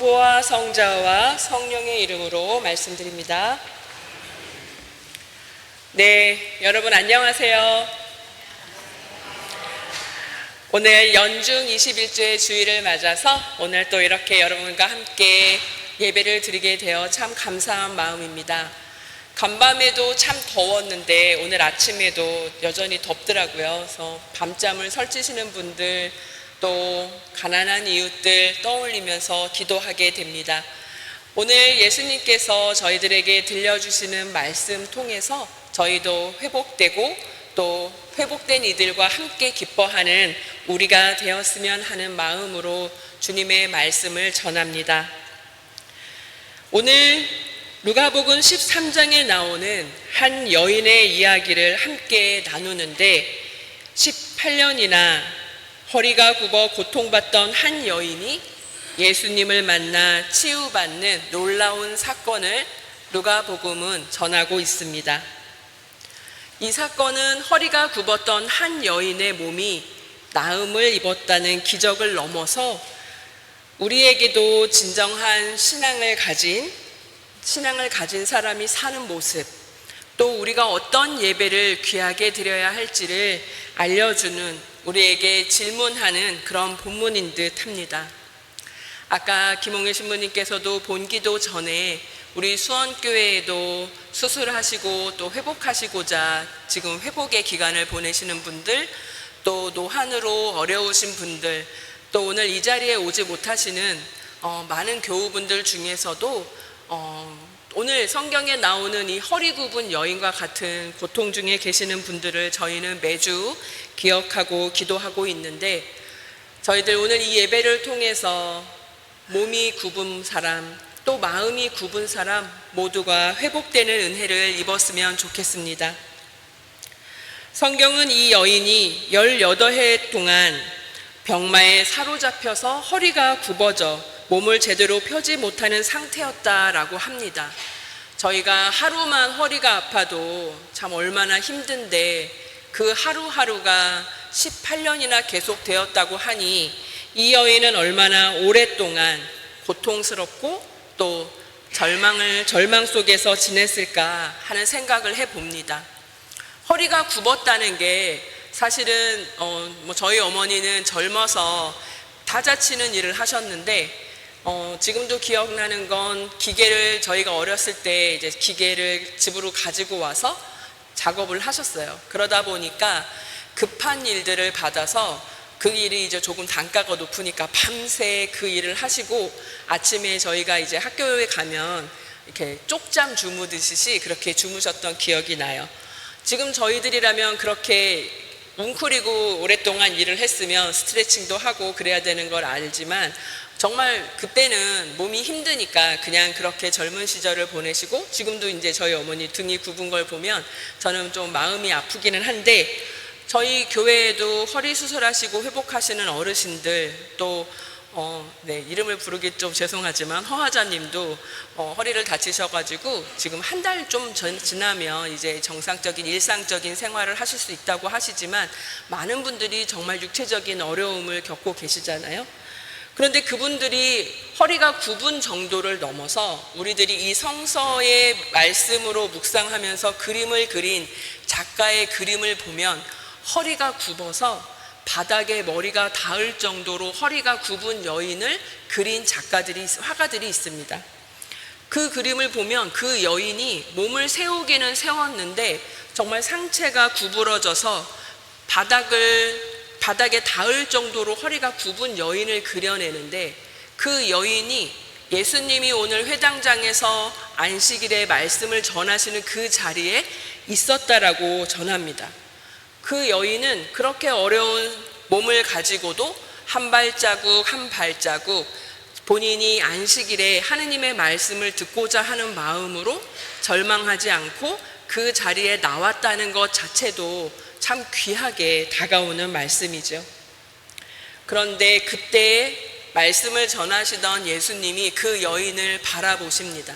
부와 성자와 성령의 이름으로 말씀드립니다. 네, 여러분 안녕하세요. 오늘 연중 21주의 주일을 맞아서 오늘 또 이렇게 여러분과 함께 예배를 드리게 되어 참 감사한 마음입니다. 간밤에도 참 더웠는데 오늘 아침에도 여전히 덥더라고요. 그래서 밤잠을 설치시는 분들, 또 가난한 이웃들 떠올리면서 기도하게 됩니다. 오늘 예수님께서 저희들에게 들려주시는 말씀 통해서 저희도 회복되고 또 회복된 이들과 함께 기뻐하는 우리가 되었으면 하는 마음으로 주님의 말씀을 전합니다. 오늘 누가복음 13장에 나오는 한 여인의 이야기를 함께 나누는데 18년이나 허리가 굽어 고통받던 한 여인이 예수님을 만나 치유받는 놀라운 사건을 누가복음은 전하고 있습니다. 이 사건은 허리가 굽었던 한 여인의 몸이 나음을 입었다는 기적을 넘어서 우리에게도 진정한 신앙을 가진 사람이 사는 모습, 또 우리가 어떤 예배를 귀하게 드려야 할지를 알려주는, 우리에게 질문하는 그런 본문인 듯 합니다. 아까 김홍일 신부님께서도 본기도 전에 우리 수원교회에도 수술하시고 또 회복하시고자 지금 회복의 기간을 보내시는 분들, 또 노환으로 어려우신 분들, 또 오늘 이 자리에 오지 못하시는 많은 교우분들 중에서도 오늘 성경에 나오는 이 허리 굽은 여인과 같은 고통 중에 계시는 분들을 저희는 매주 기억하고 기도하고 있는데, 저희들 오늘 이 예배를 통해서 몸이 굽은 사람, 또 마음이 굽은 사람 모두가 회복되는 은혜를 입었으면 좋겠습니다. 성경은 이 여인이 18해 동안 병마에 사로잡혀서 허리가 굽어져 몸을 제대로 펴지 못하는 상태였다라고 합니다. 저희가 하루만 허리가 아파도 참 얼마나 힘든데 그 하루하루가 18년이나 계속되었다고 하니 이 여인은 얼마나 오랫동안 고통스럽고 또 절망 속에서 지냈을까 하는 생각을 해봅니다. 허리가 굽었다는 게 사실은 저희 어머니는 젊어서 다자치는 일을 하셨는데 지금도 기억나는 건 기계를, 저희가 어렸을 때 이제 기계를 집으로 가지고 와서 작업을 하셨어요. 그러다 보니까 급한 일들을 받아서 그 일이 이제 조금 단가가 높으니까 밤새 그 일을 하시고 아침에 저희가 이제 학교에 가면 이렇게 쪽잠 주무듯이 그렇게 주무셨던 기억이 나요. 지금 저희들이라면 그렇게 웅크리고 오랫동안 일을 했으면 스트레칭도 하고 그래야 되는 걸 알지만 정말 그때는 몸이 힘드니까 그냥 그렇게 젊은 시절을 보내시고, 지금도 이제 저희 어머니 등이 굽은 걸 보면 저는 좀 마음이 아프기는 한데, 저희 교회에도 허리 수술하시고 회복하시는 어르신들, 또 이름을 부르기 좀 죄송하지만 허화자님도 허리를 다치셔가지고 지금 한 달 좀 지나면 이제 정상적인 일상적인 생활을 하실 수 있다고 하시지만 많은 분들이 정말 육체적인 어려움을 겪고 계시잖아요. 그런데 그분들이 허리가 굽은 정도를 넘어서 우리들이 이 성서의 말씀으로 묵상하면서 그림을 그린 작가의 그림을 보면 허리가 굽어서 바닥에 머리가 닿을 정도로 허리가 굽은 여인을 그린 화가들이 있습니다. 그 그림을 보면 그 여인이 몸을 세우기는 세웠는데 정말 상체가 구부러져서 바닥에 닿을 정도로 허리가 굽은 여인을 그려내는데, 그 여인이 예수님이 오늘 회당장에서 안식일에 말씀을 전하시는 그 자리에 있었다라고 전합니다. 그 여인은 그렇게 어려운 몸을 가지고도 한 발자국 한 발자국 본인이 안식일에 하느님의 말씀을 듣고자 하는 마음으로 절망하지 않고 그 자리에 나왔다는 것 자체도 참 귀하게 다가오는 말씀이죠. 그런데 그때 말씀을 전하시던 예수님이 그 여인을 바라보십니다.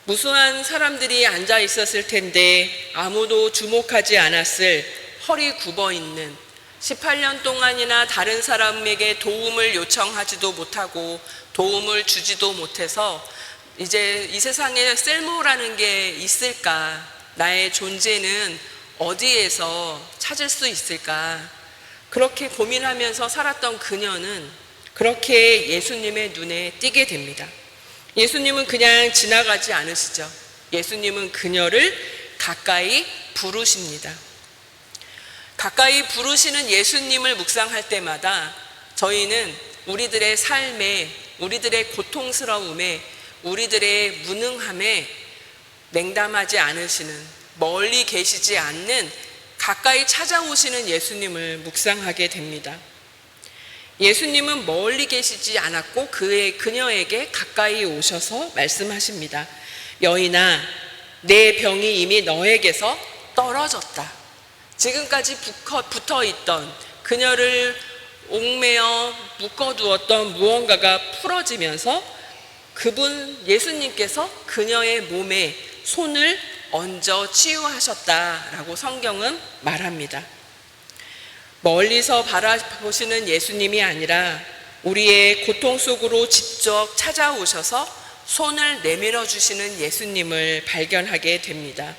무수한 사람들이 앉아 있었을 텐데 아무도 주목하지 않았을 허리 굽어 있는, 18년 동안이나 다른 사람에게 도움을 요청하지도 못하고 도움을 주지도 못해서 이제 이 세상에 쓸모라는 게 있을까? 나의 존재는 어디에서 찾을 수 있을까? 그렇게 고민하면서 살았던 그녀는 그렇게 예수님의 눈에 띄게 됩니다. 예수님은 그냥 지나가지 않으시죠. 예수님은 그녀를 가까이 부르십니다. 가까이 부르시는 예수님을 묵상할 때마다 저희는 우리들의 삶에, 우리들의 고통스러움에, 우리들의 무능함에 냉담하지 않으시는, 멀리 계시지 않는 가까이 찾아오시는 예수님을 묵상하게 됩니다. 예수님은 멀리 계시지 않았고 그녀에게 가까이 오셔서 말씀하십니다. 여인아, 내 병이 이미 너에게서 떨어졌다. 지금까지 붙어 있던, 그녀를 옥매어 묶어두었던 무언가가 풀어지면서 예수님께서 그녀의 몸에 손을 얹어 치유하셨다라고 성경은 말합니다. 멀리서 바라보시는 예수님이 아니라 우리의 고통 속으로 직접 찾아오셔서 손을 내밀어 주시는 예수님을 발견하게 됩니다.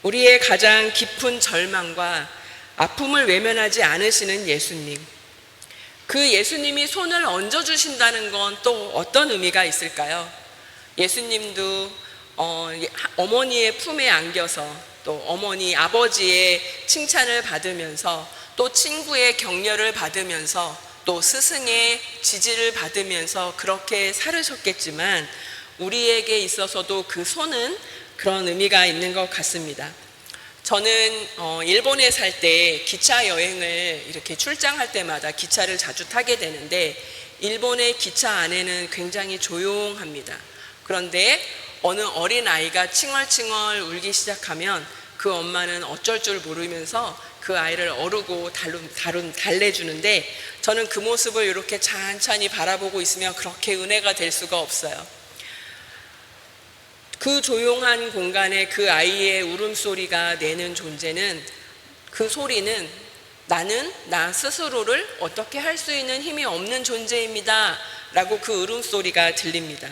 우리의 가장 깊은 절망과 아픔을 외면하지 않으시는 예수님. 그 예수님이 손을 얹어주신다는 건 또 어떤 의미가 있을까요? 예수님도 어머니의 품에 안겨서 또 어머니, 아버지의 칭찬을 받으면서 또 친구의 격려를 받으면서 또 스승의 지지를 받으면서 그렇게 살으셨겠지만 우리에게 있어서도 그 손은 그런 의미가 있는 것 같습니다. 저는 일본에 살 때 기차 여행을 이렇게 출장할 때마다 기차를 자주 타게 되는데 일본의 기차 안에는 굉장히 조용합니다. 그런데 어느 어린아이가 칭얼칭얼 울기 시작하면 그 엄마는 어쩔 줄 모르면서 그 아이를 어르고 달래주는데 저는 그 모습을 이렇게 찬찬히 바라보고 있으면 그렇게 은혜가 될 수가 없어요. 그 조용한 공간에 그 아이의 울음소리가 내는 존재는, 그 소리는 나는 나 스스로를 어떻게 할 수 있는 힘이 없는 존재입니다 라고 그 울음소리가 들립니다.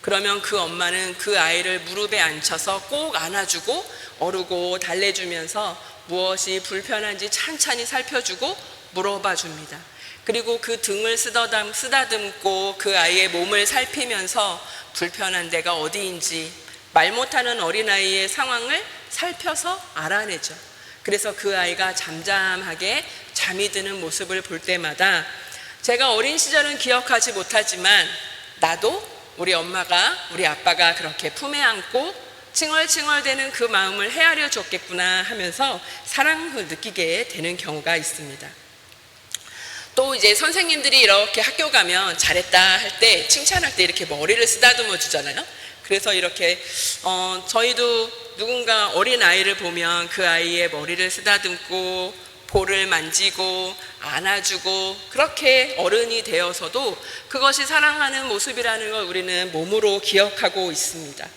그러면 그 엄마는 그 아이를 무릎에 앉혀서 꼭 안아주고 어르고 달래주면서 무엇이 불편한지 찬찬히 살펴주고 물어봐 줍니다. 그리고 그 등을 쓰다듬고 그 아이의 몸을 살피면서 불편한 데가 어디인지 말 못하는 어린아이의 상황을 살펴서 알아내죠. 그래서 그 아이가 잠잠하게 잠이 드는 모습을 볼 때마다 제가 어린 시절은 기억하지 못하지만 나도 우리 엄마가, 우리 아빠가 그렇게 품에 안고 칭얼칭얼대는 그 마음을 헤아려 줬겠구나 하면서 사랑을 느끼게 되는 경우가 있습니다. 또 이제 선생님들이 이렇게 학교 가면 잘했다 할 때, 칭찬할 때 이렇게 머리를 쓰다듬어 주잖아요. 그래서 이렇게 저희도 누군가 어린 아이를 보면 그 아이의 머리를 쓰다듬고 볼을 만지고 안아주고 그렇게 어른이 되어서도 그것이 사랑하는 모습이라는 걸 우리는 몸으로 기억하고 있습니다.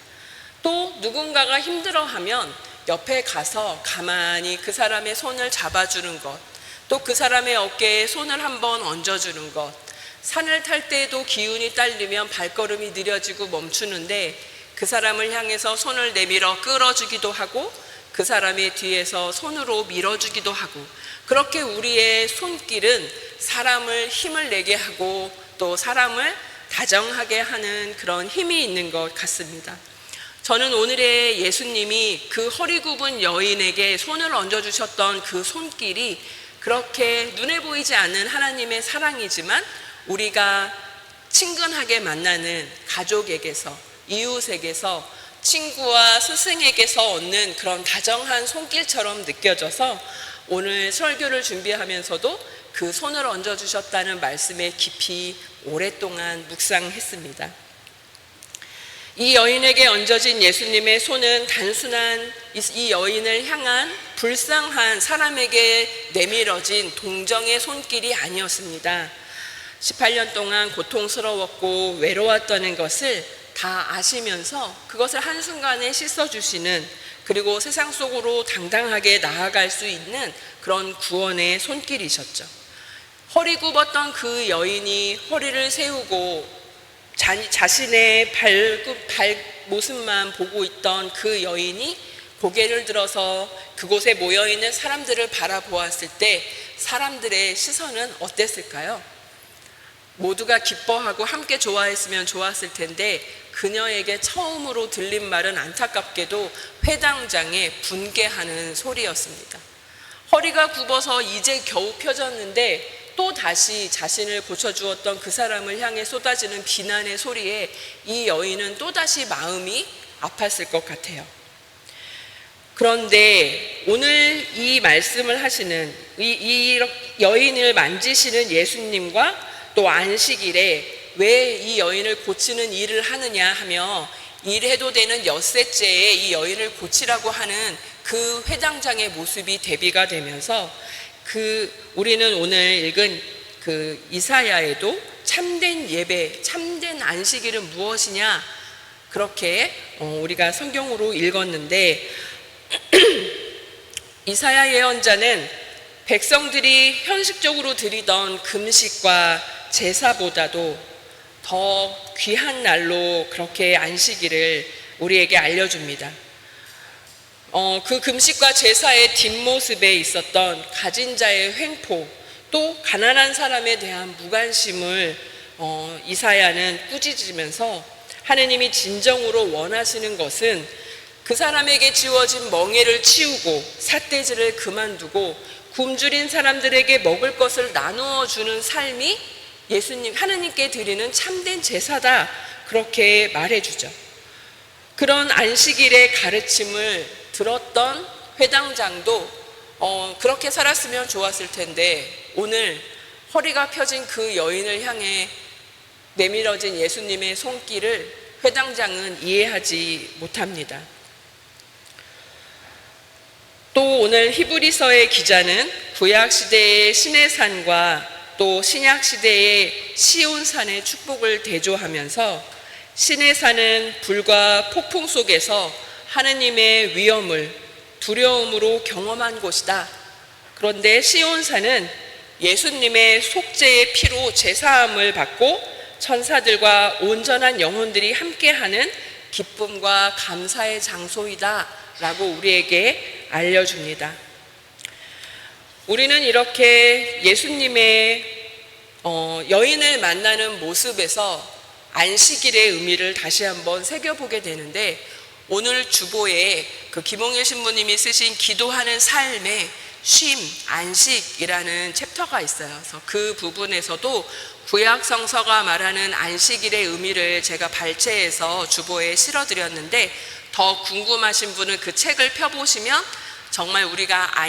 또 누군가가 힘들어하면 옆에 가서 가만히 그 사람의 손을 잡아주는 것, 또 그 사람의 어깨에 손을 한번 얹어주는 것, 산을 탈 때에도 기운이 딸리면 발걸음이 느려지고 멈추는데 그 사람을 향해서 손을 내밀어 끌어주기도 하고 그 사람의 뒤에서 손으로 밀어주기도 하고, 그렇게 우리의 손길은 사람을 힘을 내게 하고 또 사람을 다정하게 하는 그런 힘이 있는 것 같습니다. 저는 오늘의 예수님이 그 허리 굽은 여인에게 손을 얹어주셨던 그 손길이 그렇게 눈에 보이지 않는 하나님의 사랑이지만 우리가 친근하게 만나는 가족에게서, 이웃에게서, 친구와 스승에게서 얻는 그런 다정한 손길처럼 느껴져서 오늘 설교를 준비하면서도 그 손을 얹어주셨다는 말씀에 깊이 오랫동안 묵상했습니다. 이 여인에게 얹어진 예수님의 손은 단순한 이 여인을 향한 불쌍한 사람에게 내밀어진 동정의 손길이 아니었습니다. 18년 동안 고통스러웠고 외로웠다는 것을 다 아시면서 그것을 한순간에 씻어주시는, 그리고 세상 속으로 당당하게 나아갈 수 있는 그런 구원의 손길이셨죠. 허리 굽었던 그 여인이 허리를 세우고 자신의 모습만 보고 있던 그 여인이 고개를 들어서 그곳에 모여있는 사람들을 바라보았을 때 사람들의 시선은 어땠을까요? 모두가 기뻐하고 함께 좋아했으면 좋았을 텐데 그녀에게 처음으로 들린 말은 안타깝게도 회당장에 분개하는 소리였습니다. 허리가 굽어서 이제 겨우 펴졌는데 또 다시 자신을 고쳐주었던 그 사람을 향해 쏟아지는 비난의 소리에 이 여인은 또다시 마음이 아팠을 것 같아요. 그런데 오늘 이 말씀을 하시는 이 여인을 만지시는 예수님과 또 안식일에 왜 이 여인을 고치는 일을 하느냐 하며 일해도 되는 엿새째에 이 여인을 고치라고 하는 그 회당장의 모습이 대비가 되면서 우리는 오늘 읽은 그 이사야에도 참된 예배, 참된 안식일은 무엇이냐 그렇게 우리가 성경으로 읽었는데 이사야 예언자는 백성들이 형식적으로 드리던 금식과 제사보다도 더 귀한 날로 그렇게 안식일을 우리에게 알려줍니다. 그 금식과 제사의 뒷모습에 있었던 가진 자의 횡포, 또 가난한 사람에 대한 무관심을 이사야는 꾸짖으면서 하느님이 진정으로 원하시는 것은 그 사람에게 지워진 멍에를 치우고 삿대질을 그만두고 굶주린 사람들에게 먹을 것을 나누어 주는 삶이 하느님께 드리는 참된 제사다 그렇게 말해주죠. 그런 안식일의 가르침을 들었던 회당장도 그렇게 살았으면 좋았을 텐데 오늘 허리가 펴진 그 여인을 향해 내밀어진 예수님의 손길을 회당장은 이해하지 못합니다. 또 오늘 히브리서의 기자는 구약시대의 시내산과 또 신약시대의 시온산의 축복을 대조하면서 시내산은 불과 폭풍 속에서 하느님의 위엄을 두려움으로 경험한 곳이다. 그런데 시온산은 예수님의 속죄의 피로 제사함을 받고 천사들과 온전한 영혼들이 함께하는 기쁨과 감사의 장소이다 라고 우리에게 알려줍니다. 우리는 이렇게 예수님의 여인을 만나는 모습에서 안식일의 의미를 다시 한번 새겨보게 되는데 오늘 주보에 그 김홍일 신부님이 쓰신 기도하는 삶의 쉼, 안식이라는 챕터가 있어요. 그래서 그 부분에서도 구약 성서가 말하는 안식일의 의미를 제가 발췌해서 주보에 실어드렸는데 더 궁금하신 분은 그 책을 펴보시면 정말 우리가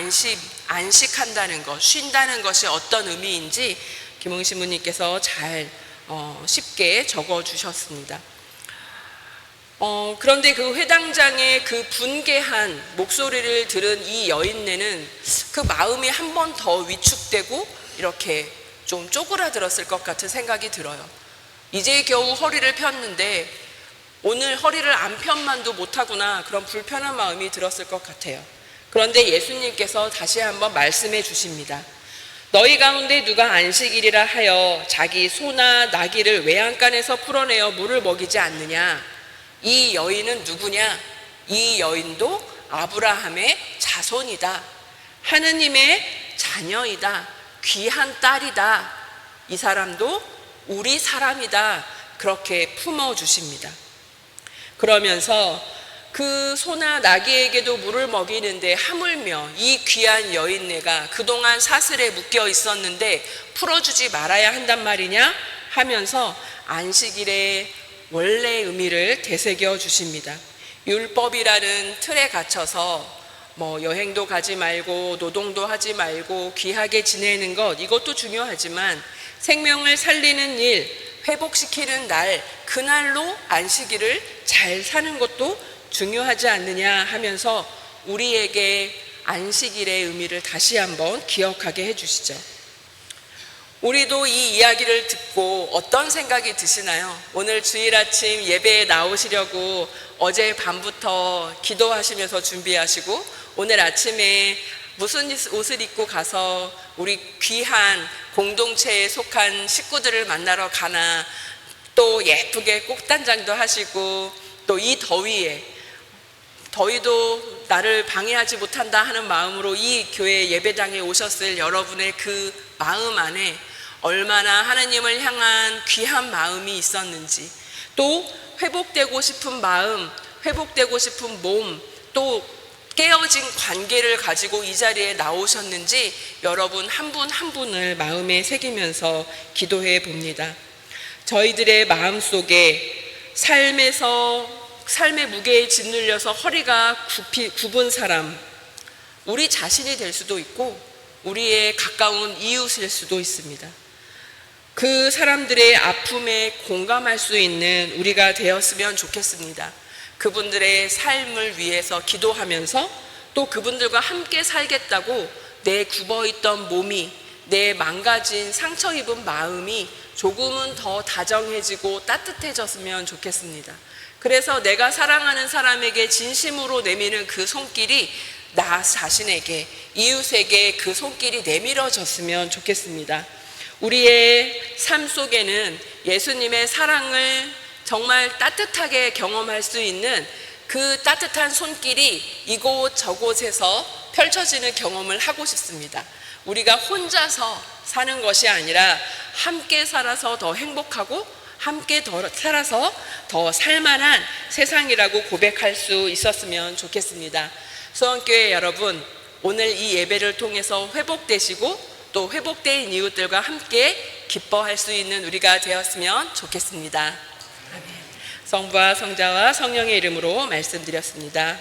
안식한다는 것, 쉰다는 것이 어떤 의미인지 김홍일 신부님께서 잘 쉽게 적어주셨습니다. 그런데 그 회당장의 그 분개한 목소리를 들은 이 여인네는 그 마음이 한 번 더 위축되고 이렇게 좀 쪼그라들었을 것 같은 생각이 들어요. 이제 겨우 허리를 폈는데 오늘 허리를 안 편만도 못하구나 그런 불편한 마음이 들었을 것 같아요. 그런데 예수님께서 다시 한번 말씀해 주십니다. 너희 가운데 누가 안식일이라 하여 자기 소나 나귀를 외양간에서 풀어내어 물을 먹이지 않느냐? 이 여인은 누구냐? 이 여인도 아브라함의 자손이다. 하느님의 자녀이다. 귀한 딸이다. 이 사람도 우리 사람이다. 그렇게 품어주십니다. 그러면서 그 소나 나귀에게도 물을 먹이는데 하물며 이 귀한 여인네가 그동안 사슬에 묶여 있었는데 풀어주지 말아야 한단 말이냐 하면서 안식일의 원래 의미를 되새겨 주십니다. 율법이라는 틀에 갇혀서 여행도 가지 말고 노동도 하지 말고 귀하게 지내는 것 이것도 중요하지만 생명을 살리는 일, 회복시키는 날, 그날로 안식일을 잘 사는 것도 중요하지 않느냐 하면서 우리에게 안식일의 의미를 다시 한번 기억하게 해주시죠. 우리도 이 이야기를 듣고 어떤 생각이 드시나요? 오늘 주일 아침 예배에 나오시려고 어제 밤부터 기도하시면서 준비하시고 오늘 아침에 무슨 옷을 입고 가서 우리 귀한 공동체에 속한 식구들을 만나러 가나 또 예쁘게 꽃단장도 하시고 또 이 더위도 나를 방해하지 못한다 하는 마음으로 이 교회 예배당에 오셨을 여러분의 그 마음 안에 얼마나 하나님을 향한 귀한 마음이 있었는지, 또 회복되고 싶은 마음, 회복되고 싶은 몸, 또 깨어진 관계를 가지고 이 자리에 나오셨는지 여러분 한 분 한 분을 마음에 새기면서 기도해 봅니다. 저희들의 마음속에 삶의 무게에 짓눌려서 허리가 굽은 사람, 우리 자신이 될 수도 있고 우리의 가까운 이웃일 수도 있습니다. 그 사람들의 아픔에 공감할 수 있는 우리가 되었으면 좋겠습니다. 그분들의 삶을 위해서 기도하면서 또 그분들과 함께 살겠다고 내 굽어있던 몸이, 내 망가진 상처 입은 마음이 조금은 더 다정해지고 따뜻해졌으면 좋겠습니다. 그래서 내가 사랑하는 사람에게 진심으로 내미는 그 손길이 나 자신에게, 이웃에게 그 손길이 내밀어졌으면 좋겠습니다. 우리의 삶 속에는 예수님의 사랑을 정말 따뜻하게 경험할 수 있는 그 따뜻한 손길이 이곳 저곳에서 펼쳐지는 경험을 하고 싶습니다. 우리가 혼자서 사는 것이 아니라 함께 살아서 더 행복하고 함께 살아서 더 살만한 세상이라고 고백할 수 있었으면 좋겠습니다. 수원교회 여러분, 오늘 이 예배를 통해서 회복되시고 또 회복된 이웃들과 함께 기뻐할 수 있는 우리가 되었으면 좋겠습니다. 아멘. 성부와 성자와 성령의 이름으로 말씀드렸습니다.